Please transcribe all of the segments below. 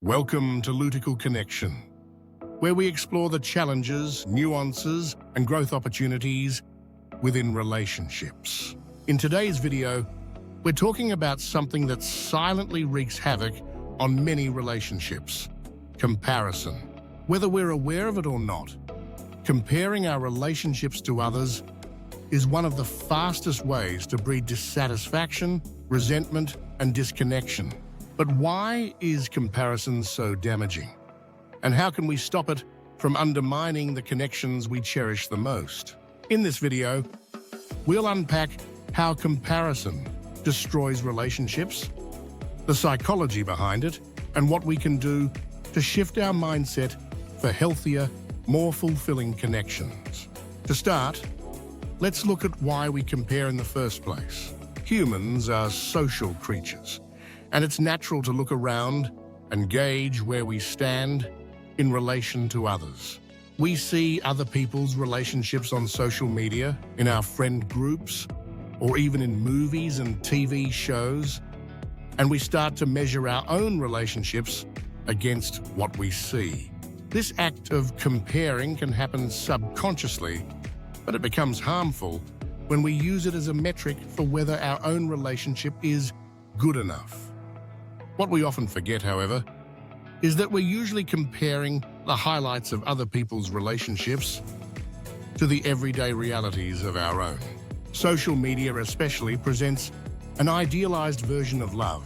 Welcome to Lutical Connection, where we explore the challenges, nuances, and growth opportunities within relationships. In today's video, we're talking about something that silently wreaks havoc on many relationships: comparison. Whether we're aware of it or not, comparing our relationships to others is one of the fastest ways to breed dissatisfaction, resentment, and disconnection. But why is comparison so damaging? And how can we stop it from undermining the connections we cherish the most? In this video, we'll unpack how comparison destroys relationships, the psychology behind it, and what we can do to shift our mindset for healthier, more fulfilling connections. To start, let's look at why we compare in the first place. Humans are social creatures, and it's natural to look around and gauge where we stand in relation to others. We see other people's relationships on social media, in our friend groups, or even in movies and TV shows, and we start to measure our own relationships against what we see. This act of comparing can happen subconsciously, but it becomes harmful when we use it as a metric for whether our own relationship is good enough. What we often forget, however, is that we're usually comparing the highlights of other people's relationships to the everyday realities of our own. Social media especially presents an idealized version of love,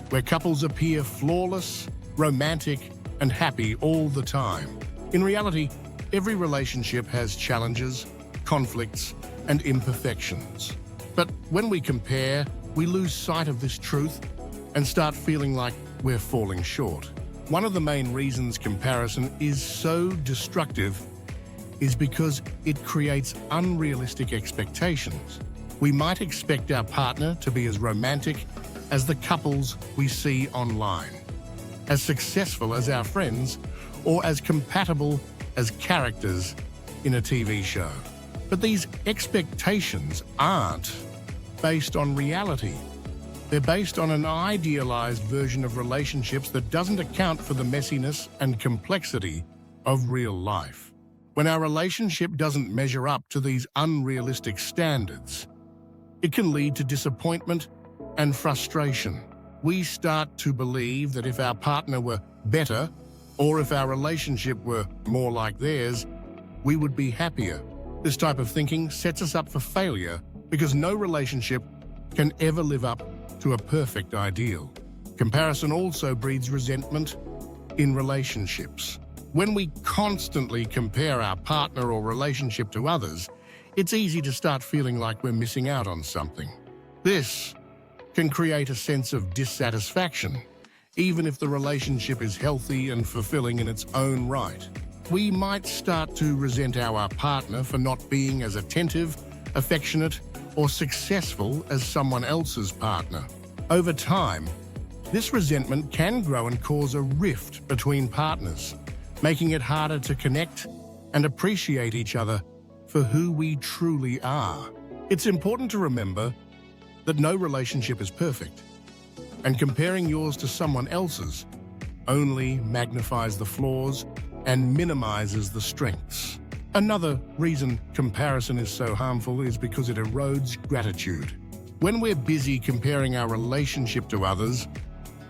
where couples appear flawless, romantic, and happy all the time. In reality, every relationship has challenges, conflicts, and imperfections. But when we compare, we lose sight of this truth and start feeling like we're falling short. One of the main reasons comparison is so destructive is because it creates unrealistic expectations. We might expect our partner to be as romantic as the couples we see online, as successful as our friends, or as compatible as characters in a TV show. But these expectations aren't based on reality. They're based on an idealized version of relationships that doesn't account for the messiness and complexity of real life. When our relationship doesn't measure up to these unrealistic standards, it can lead to disappointment and frustration. We start to believe that if our partner were better, or if our relationship were more like theirs, we would be happier. This type of thinking sets us up for failure because no relationship can ever live up to a perfect ideal. Comparison also breeds resentment in relationships. When we constantly compare our partner or relationship to others, it's easy to start feeling like we're missing out on something. This can create a sense of dissatisfaction, even if the relationship is healthy and fulfilling in its own right. We might start to resent our partner for not being as attentive, affectionate, or successful as someone else's partner. Over time, this resentment can grow and cause a rift between partners, making it harder to connect and appreciate each other for who we truly are. It's important to remember that no relationship is perfect, and comparing yours to someone else's only magnifies the flaws and minimizes the strengths. Another reason comparison is so harmful is because it erodes gratitude. When we're busy comparing our relationship to others,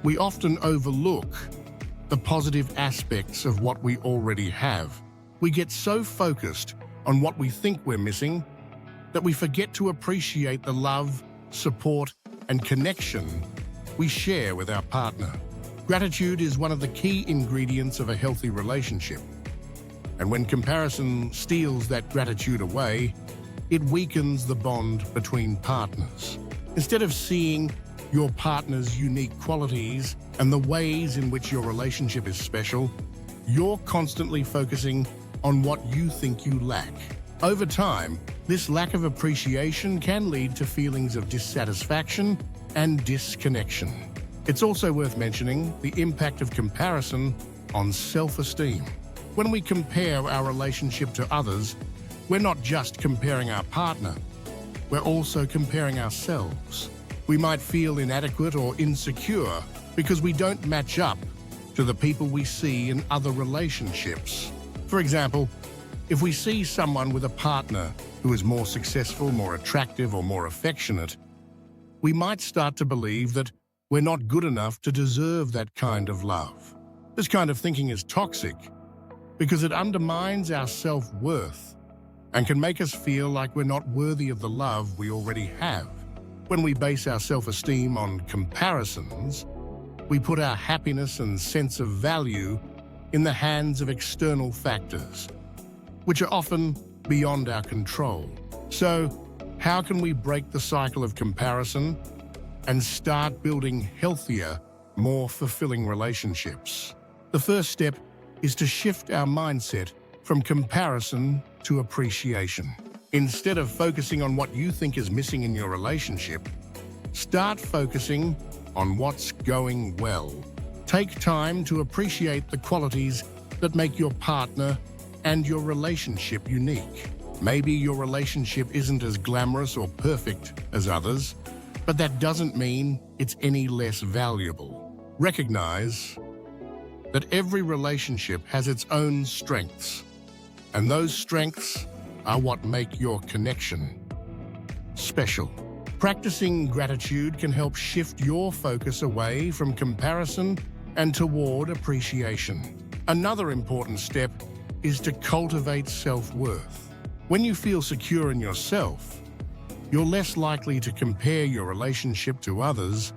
we often overlook the positive aspects of what we already have. We get so focused on what we think we're missing that we forget to appreciate the love, support, and connection we share with our partner. Gratitude is one of the key ingredients of a healthy relationship. And when comparison steals that gratitude away, it weakens the bond between partners. Instead of seeing your partner's unique qualities and the ways in which your relationship is special, you're constantly focusing on what you think you lack. Over time, this lack of appreciation can lead to feelings of dissatisfaction and disconnection. It's also worth mentioning the impact of comparison on self-esteem. When we compare our relationship to others, we're not just comparing our partner, we're also comparing ourselves. We might feel inadequate or insecure because we don't match up to the people we see in other relationships. For example, if we see someone with a partner who is more successful, more attractive, or more affectionate, we might start to believe that we're not good enough to deserve that kind of love. This kind of thinking is toxic because it undermines our self-worth and can make us feel like we're not worthy of the love we already have. When we base our self-esteem on comparisons, we put our happiness and sense of value in the hands of external factors, which are often beyond our control. So, how can we break the cycle of comparison and start building healthier, more fulfilling relationships? The first step is to shift our mindset from comparison to appreciation. Instead of focusing on what you think is missing in your relationship, start focusing on what's going well. Take time to appreciate the qualities that make your partner and your relationship unique. Maybe your relationship isn't as glamorous or perfect as others, but that doesn't mean it's any less valuable. Recognize that every relationship has its own strengths, and those strengths are what make your connection special. Practicing gratitude can help shift your focus away from comparison and toward appreciation. Another important step is to cultivate self-worth. When you feel secure in yourself, you're less likely to compare your relationship to others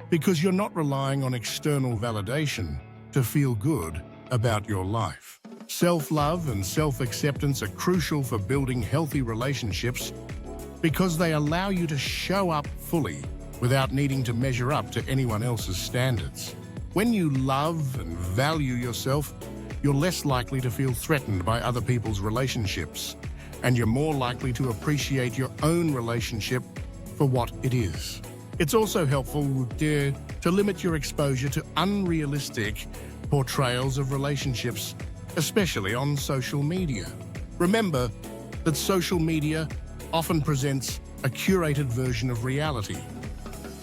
because you're not relying on external validation to feel good about your life. Self-love and self-acceptance are crucial for building healthy relationships because they allow you to show up fully without needing to measure up to anyone else's standards. When you love and value yourself, you're less likely to feel threatened by other people's relationships, and you're more likely to appreciate your own relationship for what it is. It's also helpful to limit your exposure to unrealistic portrayals of relationships, especially on social media. Remember that social media often presents a curated version of reality.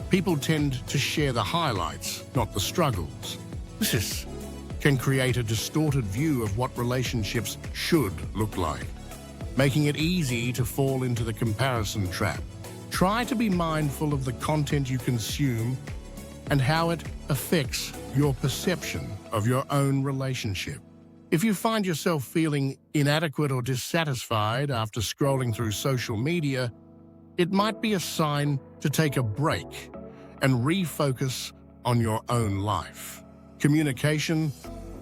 People tend to share the highlights, not the struggles. This can create a distorted view of what relationships should look like, making it easy to fall into the comparison trap. Try to be mindful of the content you consume and how it affects your perception of your own relationship. If you find yourself feeling inadequate or dissatisfied after scrolling through social media, it might be a sign to take a break and refocus on your own life. Communication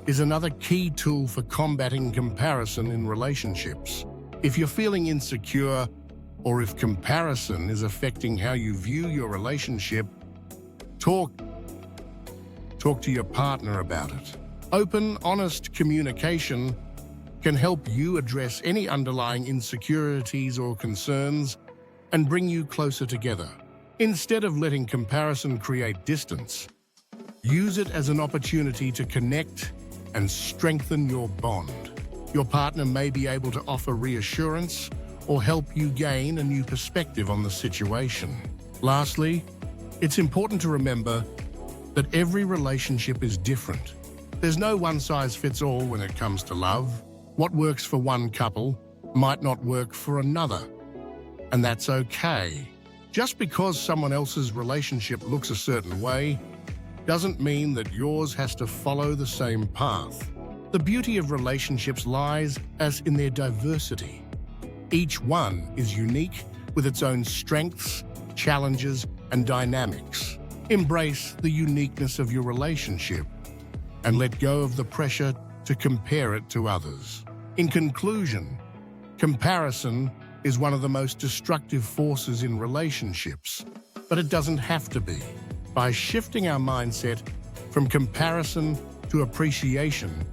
is another key tool for combating comparison in relationships. If you're feeling insecure, or if comparison is affecting how you view your relationship, talk to your partner about it. Open, honest communication can help you address any underlying insecurities or concerns and bring you closer together. Instead of letting comparison create distance, use it as an opportunity to connect and strengthen your bond. Your partner may be able to offer reassurance or help you gain a new perspective on the situation. Lastly, it's important to remember that every relationship is different. There's no one-size-fits-all when it comes to love. What works for one couple might not work for another, and that's okay. Just because someone else's relationship looks a certain way doesn't mean that yours has to follow the same path. The beauty of relationships lies as in their diversity. Each one is unique with its own strengths, challenges, and dynamics. Embrace the uniqueness of your relationship and let go of the pressure to compare it to others. In conclusion, comparison is one of the most destructive forces in relationships, but it doesn't have to be. By shifting our mindset from comparison to appreciation,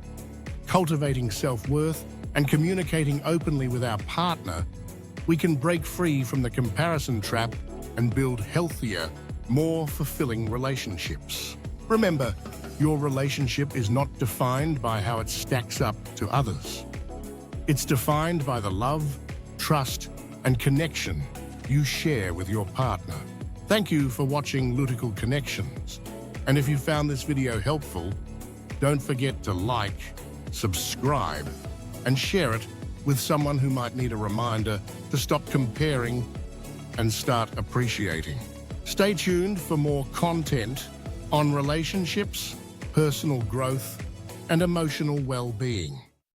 cultivating self-worth, and communicating openly with our partner, we can break free from the comparison trap and build healthier, more fulfilling relationships. Remember, your relationship is not defined by how it stacks up to others. It's defined by the love, trust, and connection you share with your partner. Thank you for watching Lutical Connections. And if you found this video helpful, Don't forget to like, subscribe, and share it with someone who might need a reminder to stop comparing and start appreciating. Stay tuned for more content on relationships, personal growth, and emotional well-being.